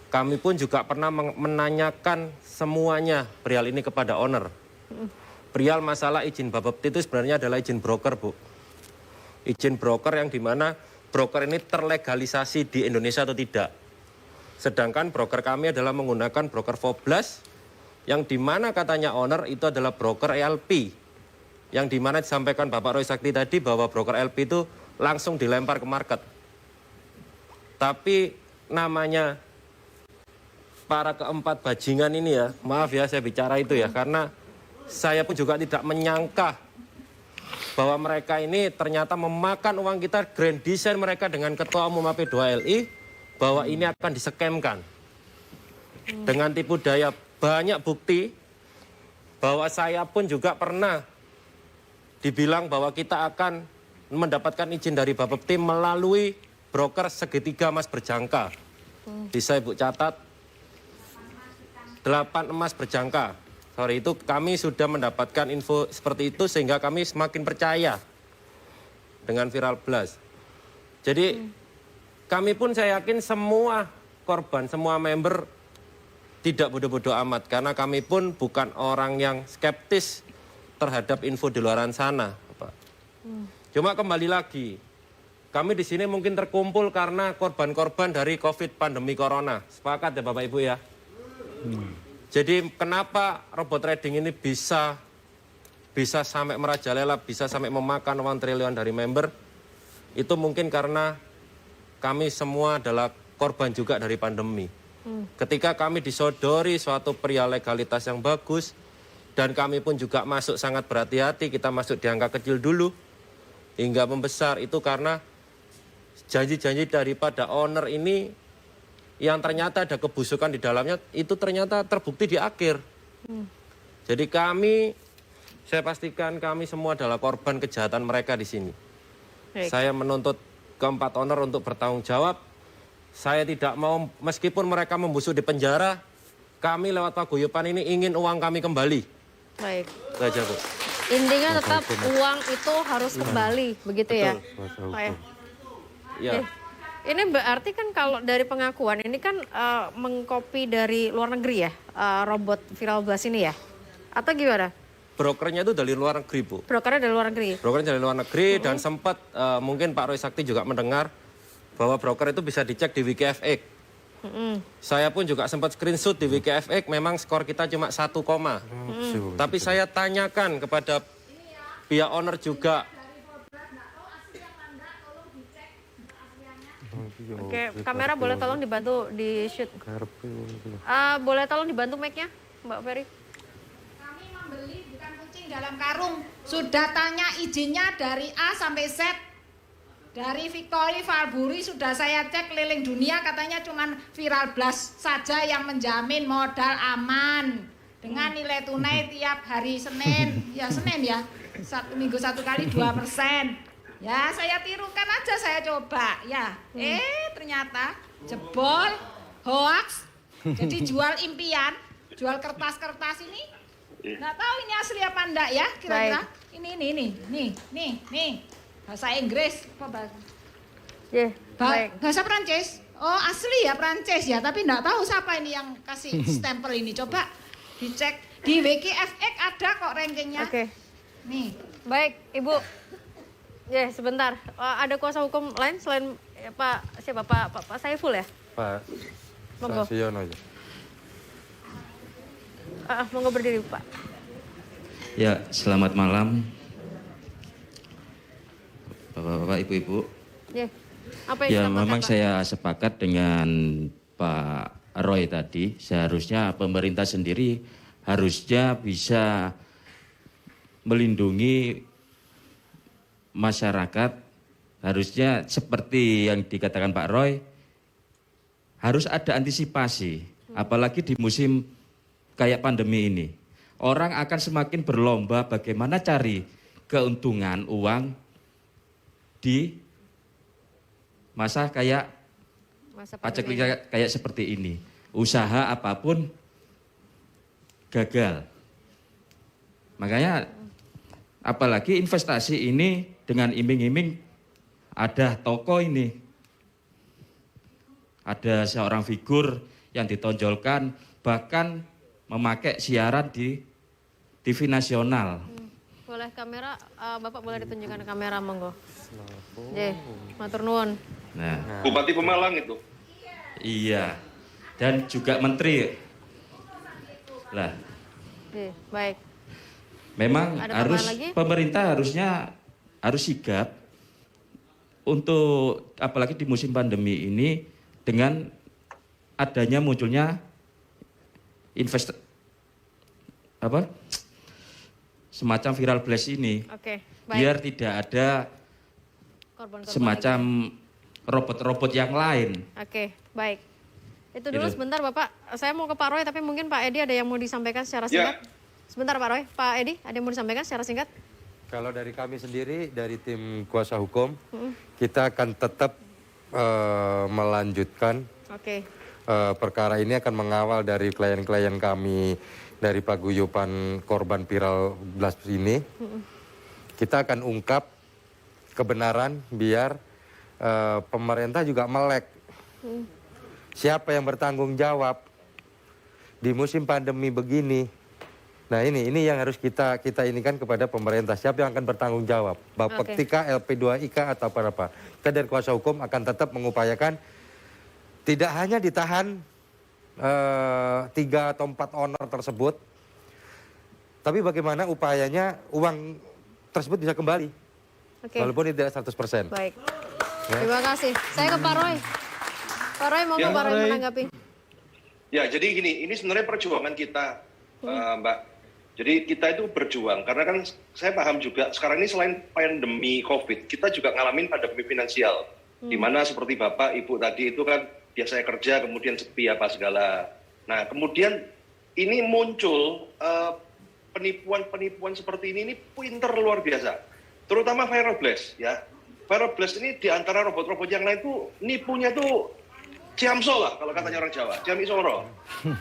Kami pun juga pernah menanyakan semuanya perihal ini kepada owner. Perihal masalah izin Bapepti itu sebenarnya adalah izin broker, Bu. Izin broker yang dimana broker ini terlegalisasi di Indonesia atau tidak. Sedangkan broker kami adalah menggunakan broker Foblas yang dimana katanya owner itu adalah broker LP. Yang dimana disampaikan Bapak Roy Sakti tadi bahwa broker LP itu langsung dilempar ke market. Tapi namanya para keempat bajingan ini ya, maaf ya saya bicara itu ya, karena saya pun juga tidak menyangka bahwa mereka ini ternyata memakan uang kita, grand design mereka dengan Ketua Umum AP2LI, bahwa ini akan diskemkan. Dengan tipu daya, banyak bukti bahwa saya pun juga pernah dibilang bahwa kita akan mendapatkan izin dari Bapepti melalui broker segitiga emas berjangka. Bisa Ibu catat, 8 emas berjangka. Sorry, itu kami sudah mendapatkan info seperti itu sehingga kami semakin percaya dengan Viral Blast. Jadi kami pun saya yakin semua korban, semua member tidak bodoh-bodoh amat. Karena kami pun bukan orang yang skeptis terhadap info di luaran sana. Pak. Cuma kembali lagi, kami di sini mungkin terkumpul karena korban-korban dari COVID pandemi corona. Sepakat ya Bapak Ibu ya? Jadi kenapa robot trading ini bisa sampai merajalela, bisa sampai memakan uang triliun dari member? Itu mungkin karena kami semua adalah korban juga dari pandemi. Ketika kami disodori suatu pria legalitas yang bagus, dan kami pun juga masuk sangat berhati-hati, kita masuk di angka kecil dulu, hingga membesar, itu karena janji-janji daripada owner ini yang ternyata ada kebusukan di dalamnya, itu ternyata terbukti di akhir. Jadi saya pastikan kami semua adalah korban kejahatan mereka di sini. Saya menuntut keempat owner untuk bertanggung jawab. Saya tidak mau, meskipun mereka membusuk di penjara, kami lewat paguyuban ini ingin uang kami kembali. Baik. Itu aja, Bu. Intinya tetap uang itu harus kembali, begitu ya? Ya. Ini berarti kan kalau dari pengakuan ini kan mengcopy dari luar negeri ya, robot Viral Blast ini ya? Atau gimana? Brokernya itu dari luar negeri, Bu. Brokernya dari luar negeri? Brokernya dari luar negeri dan sempat mungkin Pak Roy Sakti juga mendengar bahwa broker itu bisa dicek di WikiFX. Saya pun juga sempat screenshot di WikiFX, memang skor kita cuma 1, tapi saya tanyakan kepada pihak owner juga. Oke, kamera boleh tolong dibantu di shoot. Boleh tolong dibantu mic-nya, Mbak Ferry? Kami membeli bukan kucing dalam karung. Sudah tanya izinnya dari A sampai Z. Dari Victory Valbury sudah saya cek keliling dunia, katanya cuman Viral Blast saja yang menjamin modal aman. Dengan nilai tunai tiap hari Senin. Ya Senin ya, 1 minggu 1 kali 2%. Ya saya tirukan aja, saya coba ya. Ternyata jebol, hoax. Jadi jual impian, jual kertas-kertas ini. Nggak tahu ini asli apa enggak ya kira-kira. Nih. Bahasa Inggris apa bahasa? Bahasa Prancis. Oh asli ya Prancis ya, tapi enggak tahu siapa ini yang kasih stempel ini. Coba dicek di WikiFX ada kok rankingnya. Oke. Nih. Baik, Ibu. Sebentar. Ada kuasa hukum lain selain Pak siapa? Pak Saiful ya? Pak Monggo. Sasiono aja. Monggo berdiri, Pak. Ya, selamat malam. Bapak-bapak, Ibu-ibu. Apa yang memang saya sepakat dengan Pak Roy tadi. Seharusnya pemerintah sendiri harusnya bisa melindungi masyarakat. Harusnya seperti yang dikatakan Pak Roy, harus ada antisipasi. Apalagi di musim kayak pandemi ini. Orang akan semakin berlomba bagaimana cari keuntungan uang di masa kayak paceklik kayak seperti ini. Usaha apapun gagal. Makanya apalagi investasi ini dengan iming-iming ada toko ini. Ada seorang figur yang ditonjolkan bahkan memakai siaran di TV nasional. Boleh kamera, Bapak boleh ditunjukkan kamera, monggo. Matur nuwun. Nah, Bupati Pemalang itu. Iya. Dan juga menteri. Lah. Baik. Memang pemerintah harus sigap untuk apalagi di musim pandemi ini dengan adanya munculnya semacam viral blast ini. Oke, baik. Biar tidak ada Korban-korban semacam robot-robot yang lain. Oke, baik. Itu dulu sebentar Bapak. Saya mau ke Pak Roy, tapi mungkin Pak Edi ada yang mau disampaikan secara singkat. Sebentar Pak Roy, Pak Edi ada yang mau disampaikan secara singkat? Kalau dari kami sendiri, dari tim kuasa hukum, kita akan tetap melanjutkan perkara ini, akan mengawal dari klien-klien kami dari paguyuban korban viral blast ini. Kita akan ungkap kebenaran biar pemerintah juga melek. Siapa yang bertanggung jawab di musim pandemi begini? Nah ini yang harus kita inikan kepada pemerintah. Siapa yang akan bertanggung jawab? Bapeptika, LP2IK atau apa? Kita dari kuasa hukum akan tetap mengupayakan tidak hanya ditahan 3 atau 4 owner tersebut, tapi bagaimana upayanya uang tersebut bisa kembali, walaupun tidak 100%. Baik, terima kasih. Saya ke Pak Roy. Pak Roy, mau Pak Roy menanggapi? Ya, jadi gini, ini sebenarnya perjuangan kita, Mbak. Jadi kita itu berjuang, karena kan saya paham juga, sekarang ini selain pandemi COVID, kita juga ngalamin pandemi finansial. Di mana seperti Bapak, Ibu tadi itu kan biasanya kerja, kemudian sepi apa segala. Nah, kemudian ini muncul penipuan-penipuan seperti ini pinter luar biasa. Terutama viral blast, ya. Viral blast ini di antara robot-robot yang lain tuh nipunya tuh ciamso lah, kalau katanya orang Jawa, ciamisoro.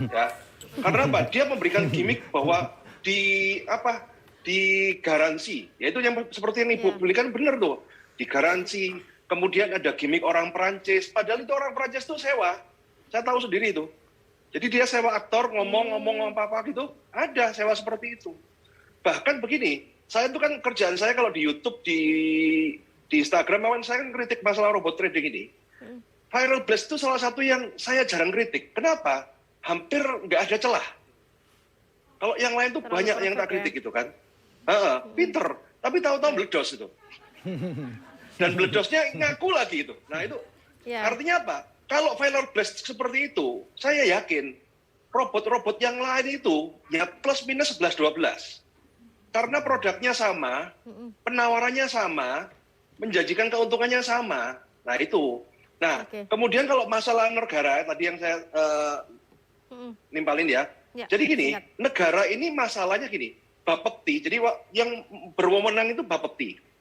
Ya. Karena apa? Dia memberikan gimmick bahwa di garansi, yaitu yang seperti yang Ibu belikan benar tuh, di garansi. Kemudian ada gimmick orang Perancis, padahal itu orang Perancis tuh sewa. Saya tahu sendiri itu. Jadi dia sewa aktor ngomong apa-apa gitu, ada sewa seperti itu. Bahkan begini, saya tuh kan kerjaan saya kalau di YouTube, di Instagram, saya kan kritik masalah robot trading ini. Viral blast itu salah satu yang saya jarang kritik. Kenapa? Hampir nggak ada celah. Kalau yang lain tuh banyak yang tak kritik gitu kan. Pinter, tapi tahu-tahu meledos itu. Dan meledosnya ngaku lagi itu. Nah itu artinya apa? Kalau viral blast seperti itu, saya yakin robot-robot yang lain itu ya plus minus 11-12. Karena produknya sama, penawarannya sama, menjanjikan keuntungannya sama. Nah itu. Nah kemudian kalau masalah negara tadi yang saya nimpalin ya. Jadi gini, negara ini masalahnya gini, Bapepti, jadi yang berwenang itu Bapepti.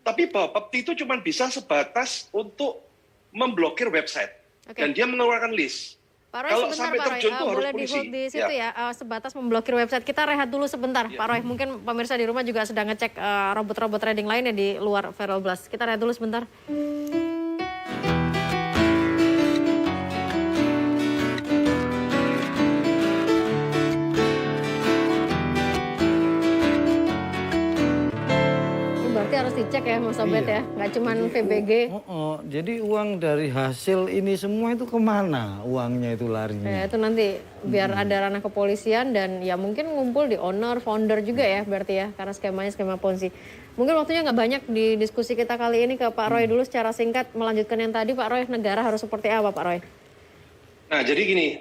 Tapi Bapepti itu cuma bisa sebatas untuk memblokir website. Dan dia mengeluarkan list. Pak Roy, kalau sebentar, sampai terjun tuh harus boleh polisi. Di situ sebatas memblokir website. Kita rehat dulu sebentar, Pak Roy. Mungkin pemirsa di rumah juga sedang ngecek robot-robot trading lainnya di luar viral blast. Kita rehat dulu sebentar. Harus dicek ya Mas Obed ya, nggak cuma VBG. Jadi uang dari hasil ini semua itu kemana uangnya itu larinya? Itu nanti biar ada ranah kepolisian dan ya mungkin ngumpul di owner, founder juga ya berarti ya, karena skemanya skema Ponzi. Mungkin waktunya nggak banyak di diskusi kita kali ini, ke Pak Roy dulu secara singkat melanjutkan yang tadi. Pak Roy, negara harus seperti apa Pak Roy? Nah jadi gini,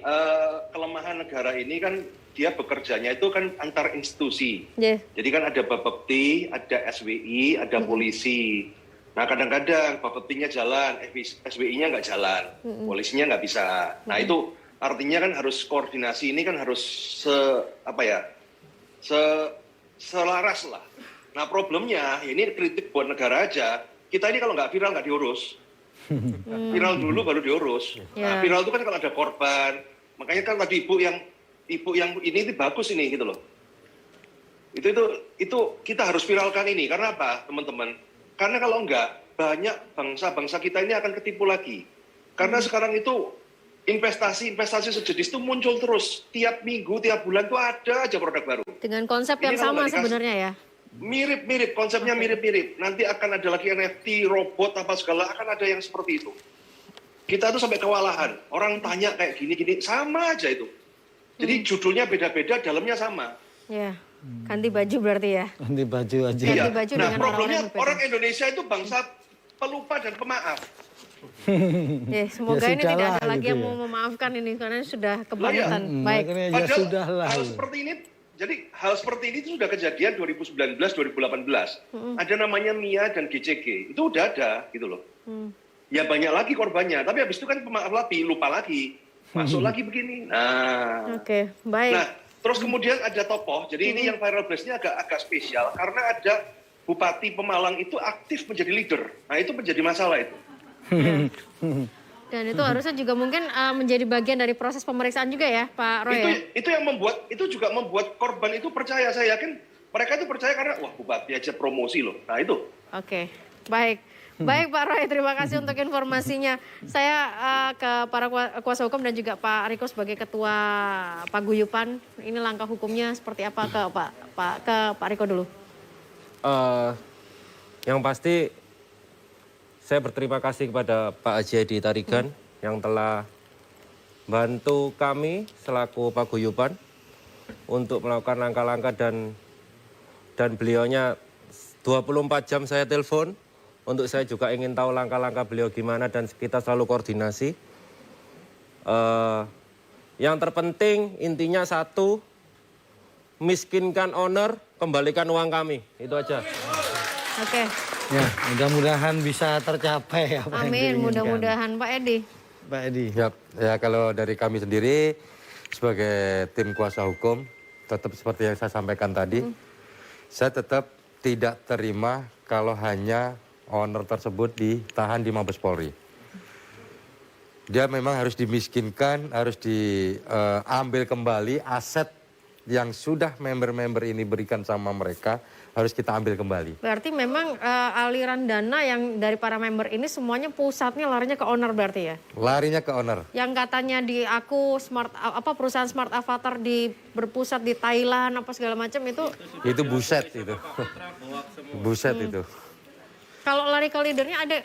kelemahan negara ini kan dia bekerjanya itu kan antar institusi. Jadi kan ada Bapepti, ada SWI, ada polisi. Nah kadang-kadang Bapeptinya jalan, SWI-nya nggak jalan, polisinya nggak bisa. Nah itu artinya kan harus koordinasi ini kan harus selaras lah. Nah problemnya, ini kritik buat negara aja, kita ini kalau nggak viral nggak diurus. Viral dulu baru diurus. Nah viral itu kan kalau ada korban, makanya kan tadi ibu yang ini bagus ini gitu loh. Itu kita harus viralkan ini. Karena apa, teman-teman? Karena kalau enggak, banyak bangsa-bangsa kita ini akan ketipu lagi. Karena sekarang itu investasi sejenis itu muncul terus. Tiap minggu, tiap bulan tuh ada aja produk baru. Dengan konsep yang sama sebenarnya ya? Mirip-mirip, konsepnya mirip-mirip. Nanti akan ada lagi NFT, robot, apa segala, akan ada yang seperti itu. Kita tuh sampai kewalahan. Orang tanya kayak gini-gini, sama aja itu. Jadi judulnya beda-beda, dalamnya sama. Ya, ganti baju berarti ya? Ganti baju aja. Iya. Nah problemnya orang Indonesia itu bangsa pelupa dan pemaaf. Semoga ini tidak ada lagi yang mau memaafkan ini, karena sudah kebangetan. Baik. Padahal hal seperti ini Jadi hal seperti ini itu sudah kejadian 2019, 2018. Ada namanya MIA dan GCG. Itu udah ada gitu loh. Ya banyak lagi korbannya. Tapi habis itu kan pemaaf lagi, lupa lagi. Masuk lagi begini. Nah. Oke, baik. Nah, terus kemudian ada tokoh. Jadi ini yang viral blast-nya agak spesial. Karena ada Bupati Pemalang itu aktif menjadi leader. Nah itu menjadi masalah itu. Dan itu harusnya juga mungkin menjadi bagian dari proses pemeriksaan juga ya, Pak Roy. Itu juga membuat korban itu percaya. Saya yakin mereka itu percaya karena wah Bupati aja promosi loh. Nah itu. Oke, baik. Baik Pak Roy, terima kasih untuk informasinya. Saya ke para kuasa hukum dan juga Pak Riko sebagai Ketua Paguyuban. Ini langkah hukumnya seperti apa ke Pak Riko dulu? Yang pasti saya berterima kasih kepada Pak Haji Edi Tarigan yang telah bantu kami selaku Paguyuban untuk melakukan langkah-langkah dan beliaunya 24 jam saya telepon untuk saya juga ingin tahu langkah-langkah beliau gimana dan kita selalu koordinasi. Yang terpenting intinya satu, miskinkan owner, kembalikan uang kami, itu aja. Oke. Ya, mudah-mudahan bisa tercapai apa Amin, mudah-mudahan Pak Edi. Pak Edi. Ya kalau dari kami sendiri sebagai tim kuasa hukum tetap seperti yang saya sampaikan tadi, saya tetap tidak terima kalau hanya owner tersebut ditahan di Mabes Polri. Dia memang harus dimiskinkan, harus diambil kembali aset yang sudah member-member ini berikan sama mereka, harus kita ambil kembali. Berarti memang aliran dana yang dari para member ini semuanya pusatnya larinya ke owner berarti ya? Larinya ke owner. Yang katanya di aku perusahaan smart avatar berpusat di Thailand apa segala macam itu? Itu buset itu. Buset itu. Kalau lari ke leadernya ada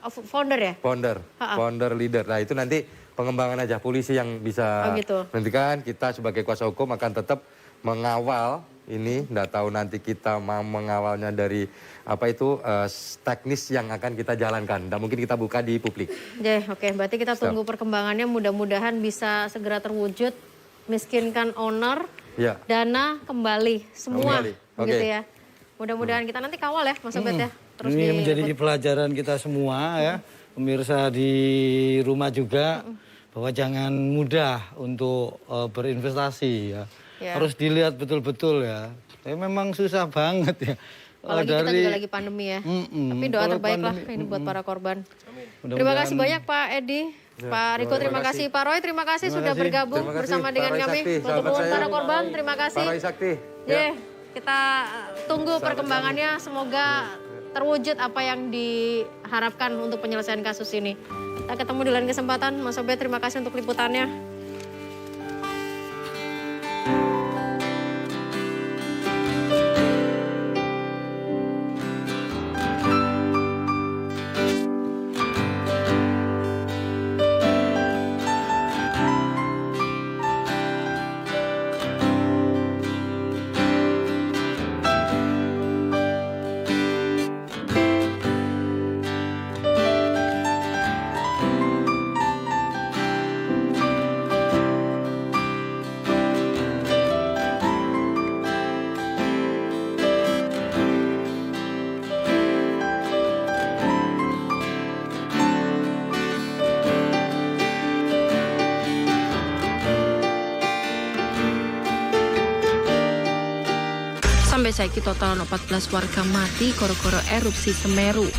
founder ya? Founder leader. Nah itu nanti pengembangan aja polisi yang bisa menentukan. Kita sebagai kuasa hukum akan tetap mengawal ini. Nggak tahu nanti kita mau mengawalnya dari teknis yang akan kita jalankan. Nggak mungkin kita buka di publik. Oke, berarti kita tunggu perkembangannya. Mudah-mudahan bisa segera terwujud. Miskinkan owner, dana kembali semua, gitu ya. Mudah-mudahan kita nanti kawal ya, Mas Obed ya. Terus ini menjadi pelajaran kita semua ya, pemirsa di rumah juga, bahwa jangan mudah untuk berinvestasi ya. Harus dilihat betul-betul ya. Memang susah banget ya. Apalagi kita juga lagi pandemi ya. Tapi doa terbaik lah ini buat para korban. Terima kasih banyak Pak Edi. Pak Riko terima kasih. Pak Roy terima kasih sudah bergabung bersama dengan kami. Untuk para korban terima kasih. Kita tunggu perkembangannya, semoga terwujud apa yang diharapkan untuk penyelesaian kasus ini. Kita ketemu di lain kesempatan. Mas Obed, terima kasih untuk liputannya. Sampai saiki total 14 warga mati gara-gara erupsi Semeru.